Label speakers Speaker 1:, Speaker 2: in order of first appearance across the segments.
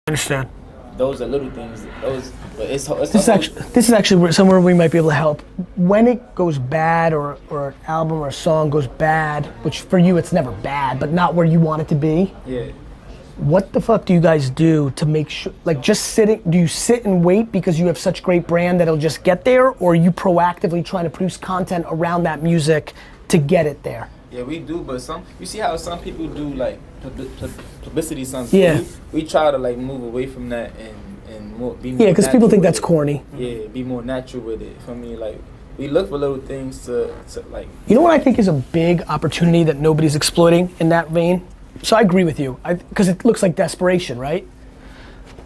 Speaker 1: understand.
Speaker 2: Those are little things. But it's
Speaker 1: this is actually somewhere we might be able to help. When it goes bad, or an album or a song goes bad, which for you it's never bad, but not where you want it to be.
Speaker 2: Yeah.
Speaker 1: What the fuck do you guys do to make sure, like just sitting, do you sit and wait because you have such great brand that it'll just get there, or are you proactively trying to produce content around that music to get it there?
Speaker 2: Yeah, we do, but you see how some people do like publicity stunts.
Speaker 1: Yeah.
Speaker 2: We try to like move away from that and be more.
Speaker 1: Yeah, because people think that's corny.
Speaker 2: Yeah, be more natural with it. For me, like we look for little things to like.
Speaker 1: You know what I think is a big opportunity that nobody's exploiting in that vein? So I agree with you, because it looks like desperation, right?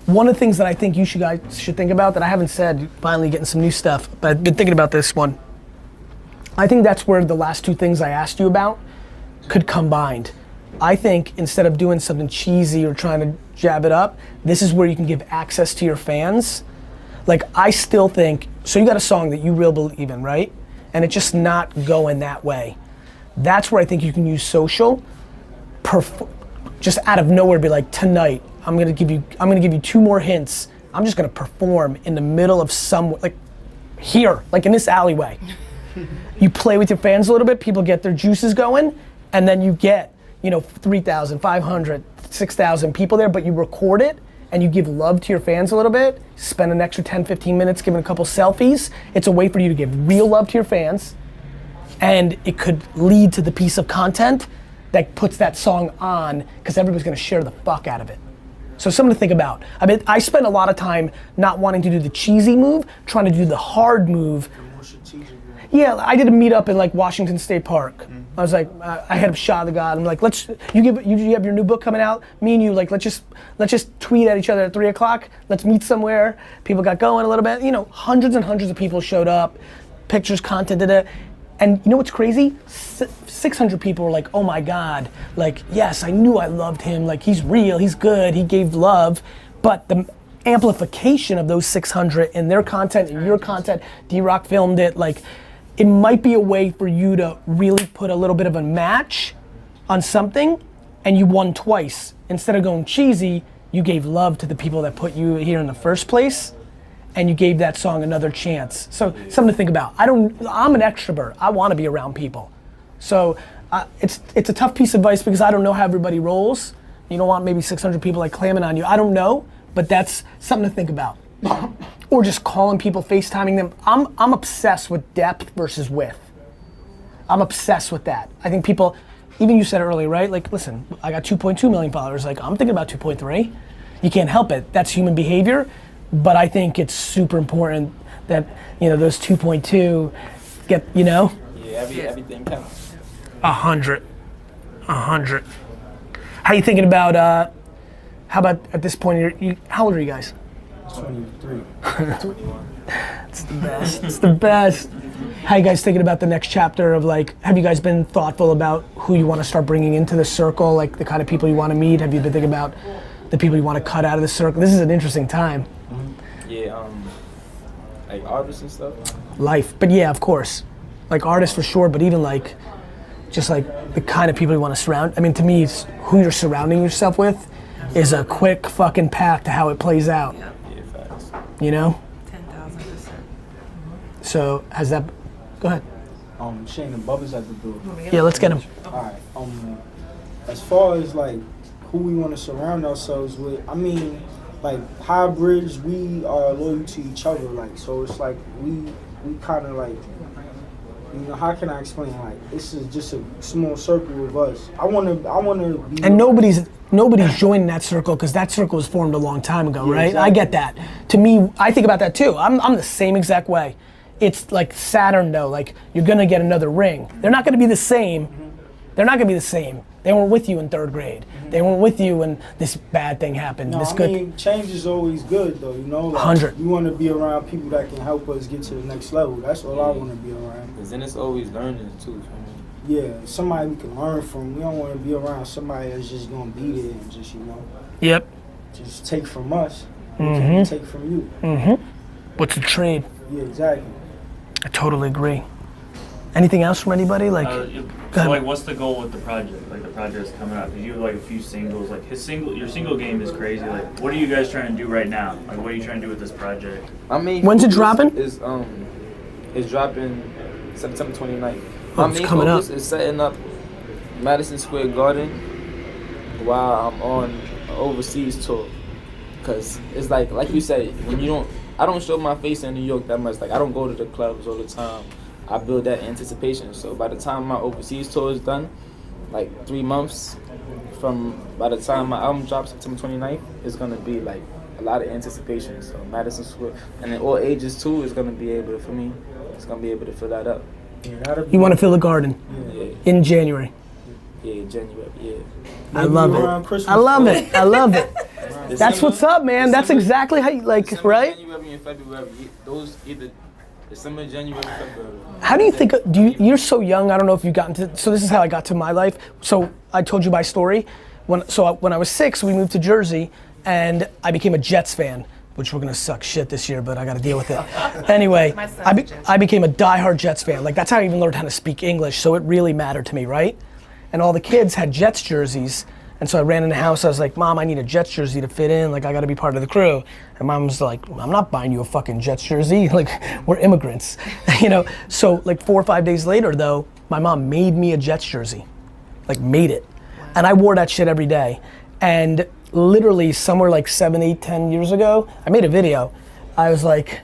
Speaker 1: One of the things that I think guys should think about that I haven't said, finally getting some new stuff, but I've been thinking about this one. I think that's where the last two things I asked you about could combined. I think instead of doing something cheesy or trying to jab it up, this is where you can give access to your fans. Like I still think, so you got a song that you really believe in, right? And it's just not going that way. That's where I think you can use social, just out of nowhere be like, tonight, I'm gonna give you 2 more hints. I'm just gonna perform in the middle of like here, like in this alleyway. You play with your fans a little bit, people get their juices going, and then you get, 3,000, 500, 6,000 people there, but you record it and you give love to your fans a little bit, spend an extra 10, 15 minutes giving a couple selfies. It's a way for you to give real love to your fans, and it could lead to the piece of content that puts that song on, because everybody's gonna share the fuck out of it. So something to think about. I mean, I spend a lot of time not wanting to do the cheesy move, trying to do the hard move. Yeah, I did a meetup in like Washington State Park. I was like, I had a shot of the god. I'm like, you have your new book coming out. Me and you, like, let's just tweet at each other at 3 o'clock. Let's meet somewhere. People got going a little bit. Hundreds and hundreds of people showed up. Pictures, content, and you know what's crazy? 600 people were like, oh my God, like, yes, I knew I loved him. Like, he's real, he's good, he gave love. But the amplification of those 600 in their content, in your content, D-Rock filmed it, like, it might be a way for you to really put a little bit of a match on something, and you won twice. Instead of going cheesy, you gave love to the people that put you here in the first place, and you gave that song another chance. So something to think about. I'm an extrovert. I want to be around people. So it's a tough piece of advice because I don't know how everybody rolls. You don't want maybe 600 people like clamming on you. I don't know, but that's something to think about. Or just calling people, FaceTiming them. I'm obsessed with depth versus width. I'm obsessed with that. I think people, even you said it earlier, right? Like, listen, I got 2.2 million followers. Like, I'm thinking about 2.3. You can't help it. That's human behavior. But I think it's super important that, those 2.2 get,
Speaker 2: Yeah, everything counts.
Speaker 1: 100. How you thinking about, how about at this point, how old are you guys?
Speaker 3: 23.
Speaker 1: It's the best, it's the best. How you guys thinking about the next chapter of like, have you guys been thoughtful about who you want to start bringing into the circle, like the kind of people you want to meet? Have you been thinking about the people you want to cut out of the circle? This is an interesting time.
Speaker 2: Yeah, like artists and stuff.
Speaker 1: Life, but yeah, of course. Like artists for sure, but even like, just like the kind of people you want to surround. I mean, to me, it's who you're surrounding yourself with is a quick fucking path to how it plays out.
Speaker 2: Yeah, facts.
Speaker 4: 10,000%.
Speaker 1: So, has that, go ahead.
Speaker 3: Shane and Bubba's at the door.
Speaker 1: Yeah, let's get him.
Speaker 3: Alright, as far as like who we want to surround ourselves with, I mean, like High Bridge, we are loyal to each other, like, so it's like we kind of like, how can I explain? Like, this is just a small circle of us. I wanna be.
Speaker 1: And nobody's joining that circle because that circle was formed a long time ago, right?
Speaker 3: Exactly.
Speaker 1: I get that. To me, I think about that too. I'm the same exact way. It's like Saturn though, like you're gonna get another ring. They're not gonna be the same. They're not gonna be the same. They weren't with you in 3rd grade. They weren't with you when this bad thing happened.
Speaker 3: No, I mean, change is always good though, Like,
Speaker 1: 100.
Speaker 3: We want to be around people that can help us get to the next level. That's all I want to be around.
Speaker 2: Because then it's always learning too.
Speaker 3: Yeah, somebody we can learn from. We don't want to be around somebody that's just gonna be there and just,
Speaker 1: Yep.
Speaker 3: just take from us. Take from you.
Speaker 1: What's the trade?
Speaker 3: Yeah, exactly.
Speaker 1: I totally agree. Anything else from anybody? Like,
Speaker 4: So like, what's the goal with the project? Like the project's coming out. Because you have like a few singles. Like your single game is crazy. Like, what are you guys trying to do right now? Like, what are you trying to do with this project?
Speaker 2: I mean,
Speaker 1: when's it dropping?
Speaker 2: It's dropping September 29th.
Speaker 1: Oh,
Speaker 2: My
Speaker 1: it's
Speaker 2: main
Speaker 1: coming
Speaker 2: focus
Speaker 1: up.
Speaker 2: is setting up Madison Square Garden while I'm on an overseas tour. Cause it's like you said, I don't show my face in New York that much. Like I don't go to the clubs all the time. I build that anticipation. So by the time my overseas tour is done, like 3 months by the time my album drops September 29th, it's gonna be like a lot of anticipation. So Madison Square, and then all ages too is gonna be able to, for me, it's gonna be able to fill that up.
Speaker 3: Yeah,
Speaker 1: You want to fill the garden
Speaker 2: Yeah,
Speaker 1: in January.
Speaker 2: yeah, January, yeah.
Speaker 1: I love
Speaker 3: around
Speaker 1: it.
Speaker 3: Christmas.
Speaker 1: I love it. I love it. That's
Speaker 2: December-
Speaker 1: what's up, man. That's
Speaker 2: December-
Speaker 1: exactly how you like,
Speaker 2: December,
Speaker 1: right?
Speaker 2: January and February, those either December, January, February.
Speaker 1: How do you think? You're so young. I don't know if you've gotten to. So this is how I got to my life. So I told you my story. When I was 6, we moved to Jersey, and I became a Jets fan, which we're gonna suck shit this year, but I got to deal with it. Anyway, I became a diehard Jets fan. Like that's how I even learned how to speak English. So it really mattered to me, right? And all the kids had Jets jerseys. And so I ran in the house, I was like, Mom, I need a Jets jersey to fit in, like I gotta be part of the crew. And Mom was like, I'm not buying you a fucking Jets jersey, like we're immigrants, you know? So like 4 or 5 days later though, my mom made me a Jets jersey, like made it. And I wore that shit every day. And literally somewhere like 7, 8, 10 years ago, I made a video. I was like,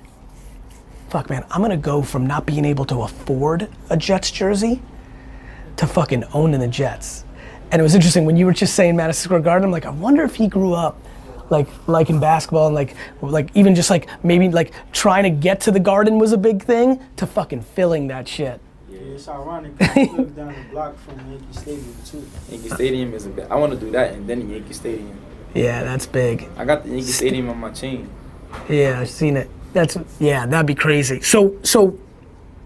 Speaker 1: fuck man, I'm gonna go from not being able to afford a Jets jersey to fucking owning the Jets. And it was interesting when you were just saying Madison Square Garden, I'm like, I wonder if he grew up like in basketball and like even just like maybe like trying to get to the Garden was a big thing to fucking filling that shit.
Speaker 3: Yeah, it's ironic. I live down the block from Yankee Stadium too.
Speaker 2: Yankee Stadium is a bit. I want to do that and then Yankee Stadium.
Speaker 1: Yeah, that's big.
Speaker 2: I got the Yankee Stadium on my chain.
Speaker 1: Yeah, I've seen it. That'd be crazy. So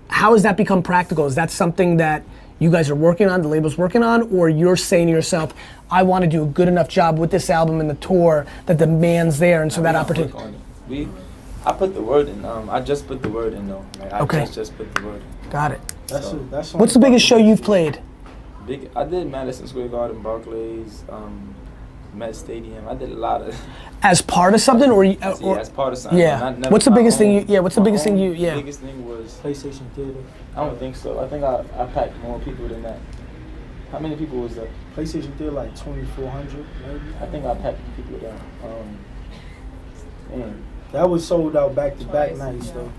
Speaker 1: how has that become practical? Is that something that you guys are working on, the label's working on, or you're saying to yourself, I want to do a good enough job with this album and the tour that the demand's there, and so that opportunity.
Speaker 2: I put the word in. I just put the word in though. Like,
Speaker 1: Okay.
Speaker 2: I just put the word in.
Speaker 1: Got it.
Speaker 3: That's
Speaker 1: What's the biggest show you've played?
Speaker 2: I did Madison Square Garden, Barclays, Met Stadium. I did a lot of.
Speaker 1: As part of something, or
Speaker 2: as part of something.
Speaker 1: Yeah. What's the biggest thing you? Yeah. What's the biggest thing you?
Speaker 2: The
Speaker 1: Yeah.
Speaker 2: biggest thing was.
Speaker 3: PlayStation Theater.
Speaker 2: I don't think so. I think I packed more people than that. How many people was that?
Speaker 3: PlayStation Theater like 2,400 maybe.
Speaker 2: I think I packed people down. Man.
Speaker 3: That was sold out back to back nights though.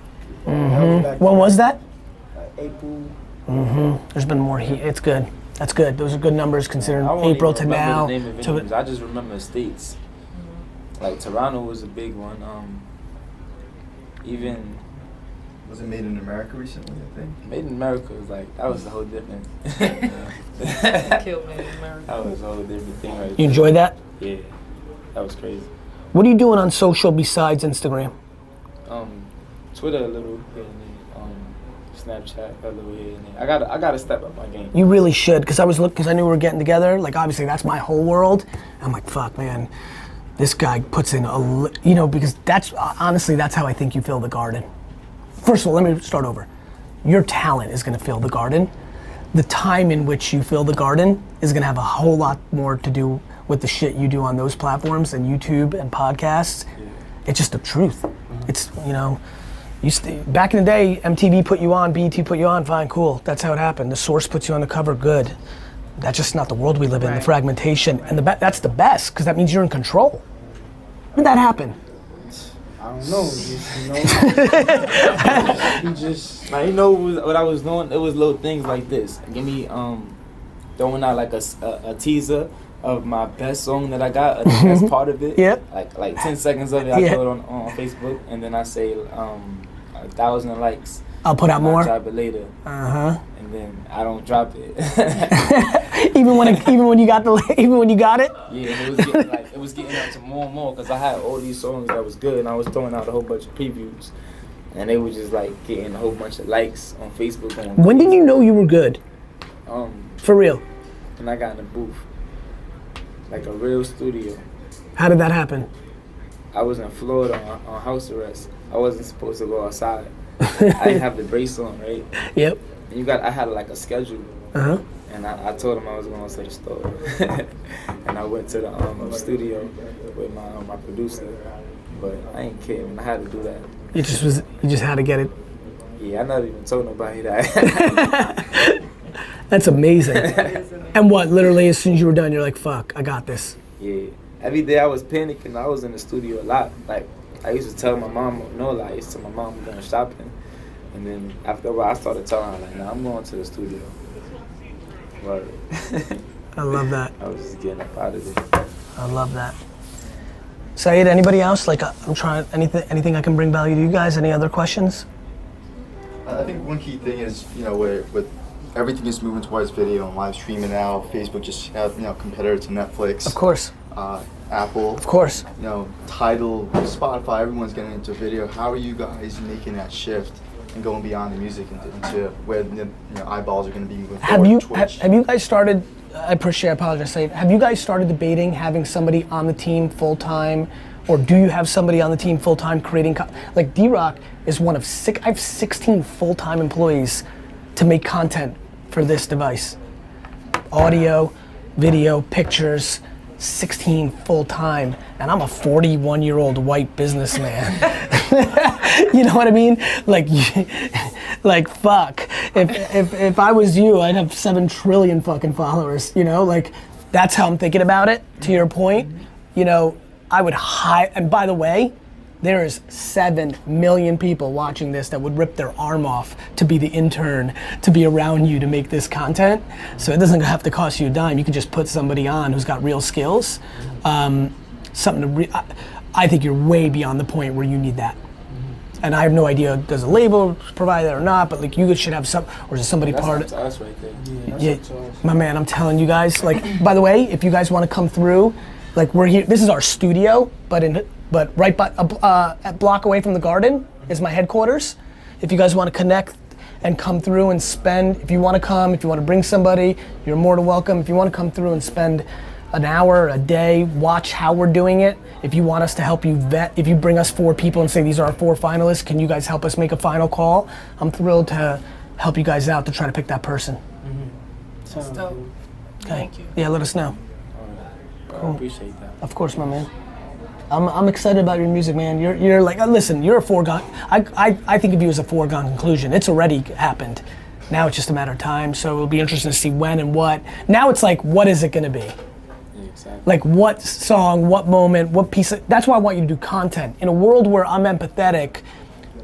Speaker 1: When was that?
Speaker 3: April.
Speaker 1: There's been more heat. It's good. That's good. Those are good numbers considering
Speaker 2: I won't
Speaker 1: April
Speaker 2: even
Speaker 1: to
Speaker 2: remember
Speaker 1: now.
Speaker 2: the name of venues. I just remember states. Like Toronto was a big one. Even
Speaker 5: Was it made in America recently, I think?
Speaker 2: Made in America was like that was a whole different.
Speaker 6: Killed Made in America.
Speaker 2: That was a whole different thing right
Speaker 1: You
Speaker 2: there.
Speaker 1: enjoyed that?
Speaker 2: Yeah, that was crazy.
Speaker 1: What are you doing on social besides Instagram?
Speaker 2: Twitter a little here and there. Snapchat a little here and there. I gotta step up my game.
Speaker 1: You really should, because I knew we were getting together. Like obviously that's my whole world. I'm like, fuck, man. This guy puts in because honestly that's how I think you fill the Garden. First of all, let me start over. Your talent is gonna fill the Garden. The time in which you fill the Garden is gonna have a whole lot more to do with the shit you do on those platforms and YouTube and podcasts. Yeah. It's just the truth. It's, back in the day, MTV put you on, BET put you on, fine, cool. That's how it happened. The Source puts you on the cover, good. That's just not the world we live in, the fragmentation. And that's the best, because that means you're in control. When did that happen?
Speaker 3: I don't know.
Speaker 2: Now, what I was doing? It was little things like this. Give me throwing out like a teaser of my best song that I got, the best part of it.
Speaker 1: Yep.
Speaker 2: Like 10 seconds of it, I throw it on Facebook, and then I say 1,000 likes.
Speaker 1: I'll put out more.
Speaker 2: I'll drop it later. And then I don't drop it.
Speaker 1: even when you got it.
Speaker 2: Yeah, and it was getting up to more and more because I had all these songs that was good, and I was throwing out a whole bunch of previews, and they were just like getting a whole bunch of likes on Facebook.
Speaker 1: When did you know you were good? For real.
Speaker 2: When I got in the booth, like a real studio.
Speaker 1: How did that happen?
Speaker 2: I was in Florida on house arrest. I wasn't supposed to go outside. I didn't have the brace on, right?
Speaker 1: Yep.
Speaker 2: And I had like a schedule.
Speaker 1: Uh-huh.
Speaker 2: And I told him I was going to the store. And I went to the studio with my producer. But I ain't kidding. I had to do that.
Speaker 1: You just had to get it.
Speaker 2: Yeah, I never even told nobody that.
Speaker 1: That's amazing. And what, literally as soon as you were done, you're like, fuck, I got this.
Speaker 2: Yeah. Every day I was panicking. I was in the studio a lot. Like, I used to tell my mom, no lie, I used to tell my mom I'm going shopping. And then after a while, I started telling her, like, nah, I'm going to the studio. Word.
Speaker 1: I love that.
Speaker 2: I was just getting up out of there.
Speaker 1: I love that. Saeed, anybody else? Like, I'm trying, anything I can bring value to you guys? Any other questions?
Speaker 5: I think one key thing is, with everything is moving towards video and live streaming now. Facebook just competitor to Netflix.
Speaker 1: Of course.
Speaker 5: Apple.
Speaker 1: Of course.
Speaker 5: Tidal, Spotify. Everyone's getting into video. How are you guys making that shift and going beyond the music into where eyeballs are going to be moving forward?
Speaker 1: Have you guys started? I apologize, Saeed. Have you guys started debating having somebody on the team full time, or do you have somebody on the team full time creating? Like D-Rock is one of six. I have 16 full time employees to make content for this device. Audio, video, pictures. 16 full time, and I'm a 41-year-old white businessman. You know what I mean? Like fuck. If I was you, I'd have 7 trillion fucking followers. Like that's how I'm thinking about it. To your point, I would hire. And by the way, there is 7 million people watching this that would rip their arm off to be the intern, to be around you to make this content. So it doesn't have to cost you a dime. You can just put somebody on who's got real skills. I think you're way beyond the point where you need that. And I have no idea, does a label provide that or not, but like you should have some, or is somebody
Speaker 2: That's
Speaker 1: part
Speaker 2: up to us right there.
Speaker 1: Yeah, my man, I'm telling you guys, like, by the way, if you guys want to come through, like we're here, this is our studio, but right by a block away from the garden is my headquarters. If you guys want to connect and come through and spend, if you want to come, if you want to bring somebody, you're more than welcome. If you want to come through and spend an hour, a day, watch how we're doing it. If you want us to help you vet, if you bring us 4 people and say these are our 4 finalists, can you guys help us make a final call? I'm thrilled to help you guys out to try to pick that person.
Speaker 6: That's dope.
Speaker 1: Okay.
Speaker 6: Thank you.
Speaker 1: Yeah, let us know.
Speaker 2: Cool. I appreciate that.
Speaker 1: Of course, my man. I'm excited about your music, man. You're like, listen, you're a foregone. I think of you as a foregone conclusion. It's already happened. Now it's just a matter of time. So it'll be interesting to see when and what. Now it's like, what is it gonna be?
Speaker 2: Yeah, exactly.
Speaker 1: Like what song, what moment, what piece of, that's why I want you to do content. In a world where I'm empathetic,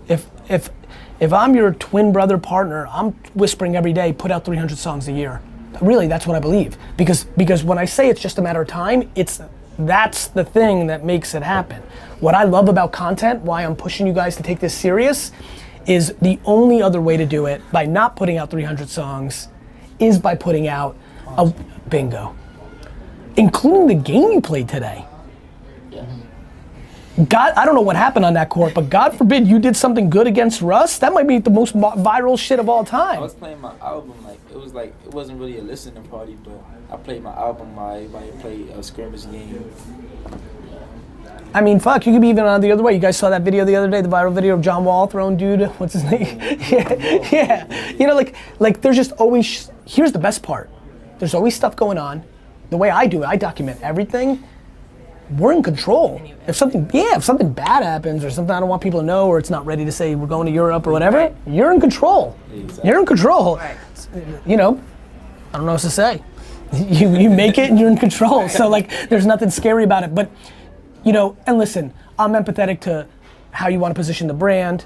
Speaker 1: if I'm your twin brother partner, I'm whispering every day, put out 300 songs a year. Really, that's what I believe. Because when I say it's just a matter of time, that's the thing that makes it happen. What I love about content, why I'm pushing you guys to take this serious, is the only other way to do it, by not putting out 300 songs, is by putting out a bingo. Including the game you played today. God, I don't know what happened on that court, but God forbid you did something good against Russ. That might be the most viral shit of all time.
Speaker 2: I was playing my album, it wasn't really a listening party, but I played my album while everybody played a scrimmage game.
Speaker 1: I mean, fuck, you could be even on the other way. You guys saw that video the other day, the viral video of John Wall throwing dude, what's his name? Yeah. Like there's just always, here's the best part. There's always stuff going on. The way I do it, I document everything. We're in control. If something bad happens or something I don't want people to know, or it's not ready to say we're going to Europe or whatever, you're in control.
Speaker 2: Exactly.
Speaker 1: You're in control.
Speaker 6: Right.
Speaker 1: I don't know what to say. You make it and you're in control. So like, there's nothing scary about it. But, and listen, I'm empathetic to how you want to position the brand.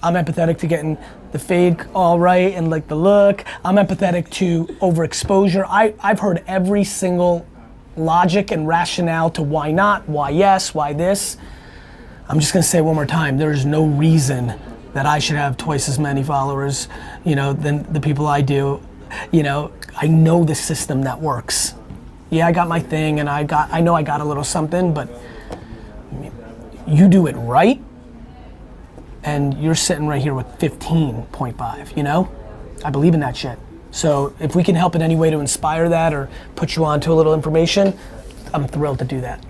Speaker 1: I'm empathetic to getting the fade all right and like the look. I'm empathetic to overexposure. I've heard every single logic and rationale to why not, why yes, why this. I'm just gonna say it one more time, there is no reason that I should have twice as many followers, than the people I do. I know the system that works. Yeah, I got my thing and I know I got a little something, but you do it right and you're sitting right here with 15.5, I believe in that shit. So if we can help in any way to inspire that or put you on to a little information, I'm thrilled to do that.